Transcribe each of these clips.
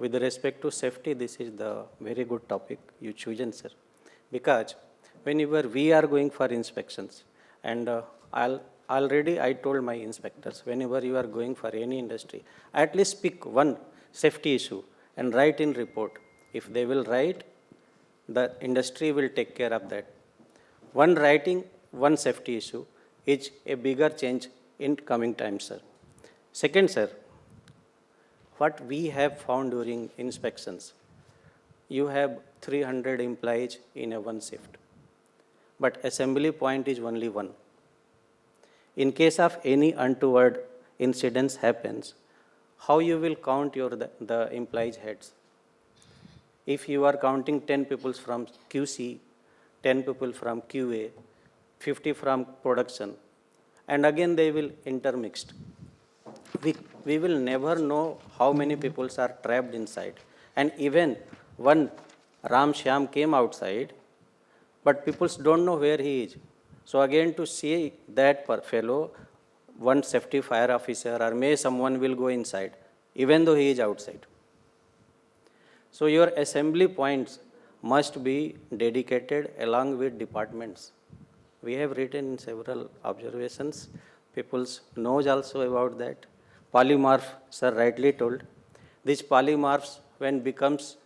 With respect to safety, this is the very good topic you chosen, sir. Because whenever we are going for inspections, and already I told my inspectors, whenever you are going for any industry, at least pick one safety issue and write in report. If they will write, the industry will take care of that. One writing, one safety issue is a bigger change in coming times, sir. Second, sir, what we have found during inspections, you have 300 employees in a one shift, but assembly point is only one. In case of any untoward incidents happens, how you will count the employees' heads? If you are counting 10 people from QC, 10 people from QA, 50 from production, and again they will intermixed. We will never know how many people are trapped inside. And even one Ram Shyam came outside, but people don't know where he is. So again to see that fellow, one safety fire officer or may someone will go inside, even though he is outside. So your assembly points must be dedicated along with departments. We have written in several observations. People knows also about that. Polymorph, sir rightly told. These polymorphs when becomes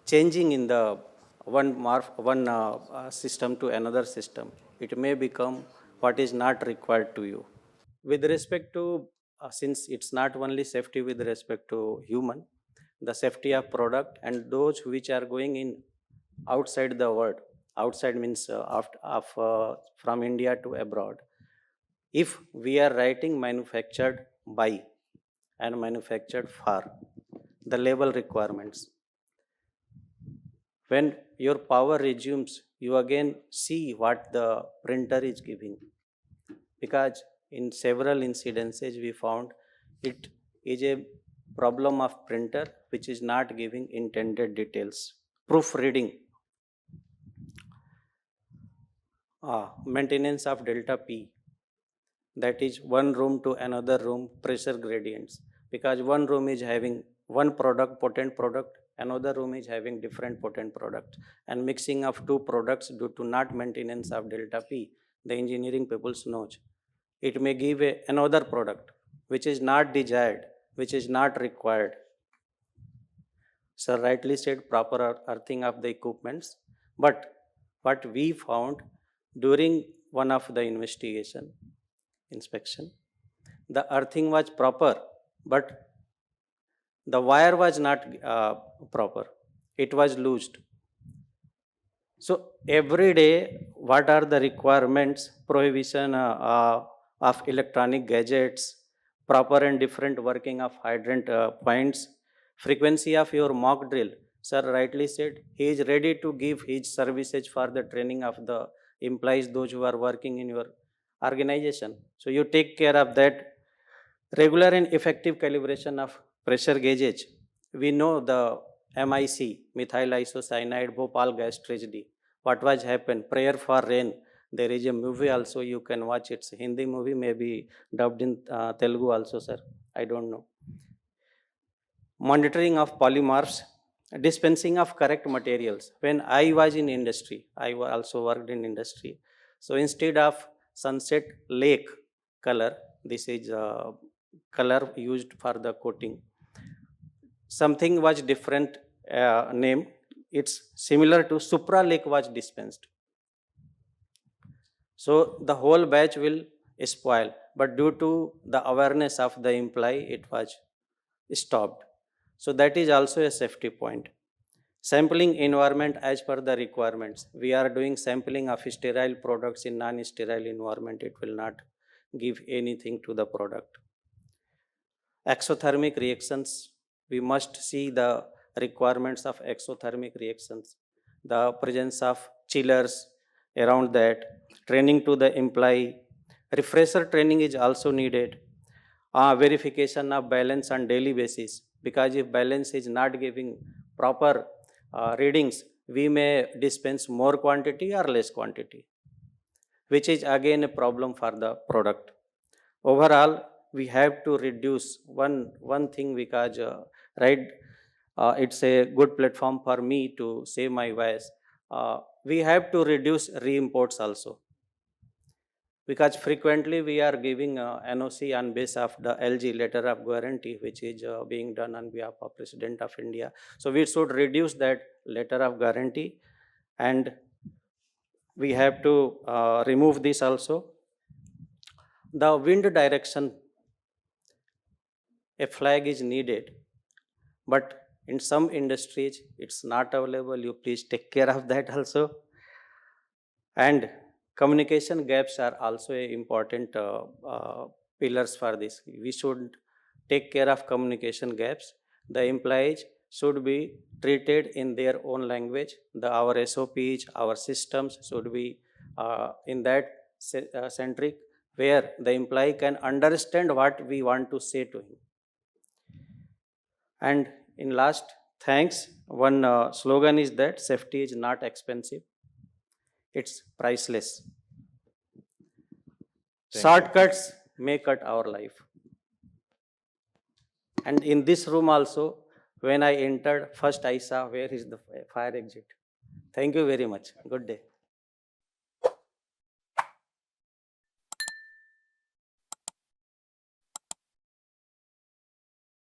changing in the one system to another system, it may become what is not required to you. With respect to, since it's not only safety with respect to human, the safety of product and those which are going in outside the world, outside means from India to abroad. If we are writing manufactured by and manufactured for, the label requirements, when your power resumes, you again see what the printer is giving. Because in several incidences we found it is a problem of printer which is not giving intended details. Proofreading, maintenance of delta P, that is one room to another room pressure gradients, because one room is having one product, potent product, another room is having different potent product, and mixing of two products due to not maintenance of delta P, the engineering people knows it may give another product which is not desired, which is not required. Sir rightly said proper earthing of the equipments, but what we found during one of the inspection, the earthing was proper, but the wire was not proper. It was loosed. So every day, what are the requirements, prohibition of electronic gadgets, proper and different working of hydrant points, frequency of your mock drill. Sir rightly said, he is ready to give his services for the training of the employees, those who are working in your organization. So you take care of that. Regular and effective calibration of pressure gauges. We know the MIC, methyl isocyanide, Bhopal gas tragedy. What was happened? Prayer for rain. There is a movie also, you can watch. It's a Hindi movie, maybe dubbed in Telugu also, sir. I don't know. Monitoring of polymorphs, dispensing of correct materials. When I was in industry, I also worked in industry. So instead of sunset lake color, this is color used for the coating. Something was different name. It's similar to Supra Lake was dispensed. So the whole batch will spoil, but due to the awareness of the employee, it was stopped. So that is also a safety point. Sampling environment as per the requirements. We are doing sampling of sterile products in non-sterile environment. It will not give anything to the product. Exothermic reactions, we must see the requirements of exothermic reactions, the presence of chillers around that, training to the employee, refresher training is also needed, verification of balance on daily basis, because if balance is not giving proper readings, we may dispense more quantity or less quantity, which is again a problem for the product. Overall, we have to reduce one thing because right it's a good platform for me to say my voice. We have to reduce reimports also, because frequently we are giving NOC on base of the LG letter of guarantee, which is being done on behalf of President of India. So we should reduce that letter of guarantee, and we have to remove this also. The wind direction, a flag is needed, but in some industries it's not available. You please take care of that also. And communication gaps are also a important pillars for this. We should take care of communication gaps. The employees should be treated in their own language. Our SOPs, our systems should be in that centric, where the employee can understand what we want to say to him. And in last, thanks, one slogan is that safety is not expensive, it's priceless. Thank you. Shortcuts may cut our life. And in this room also, when I entered, first I saw where is the fire exit. Thank you very much. Good day.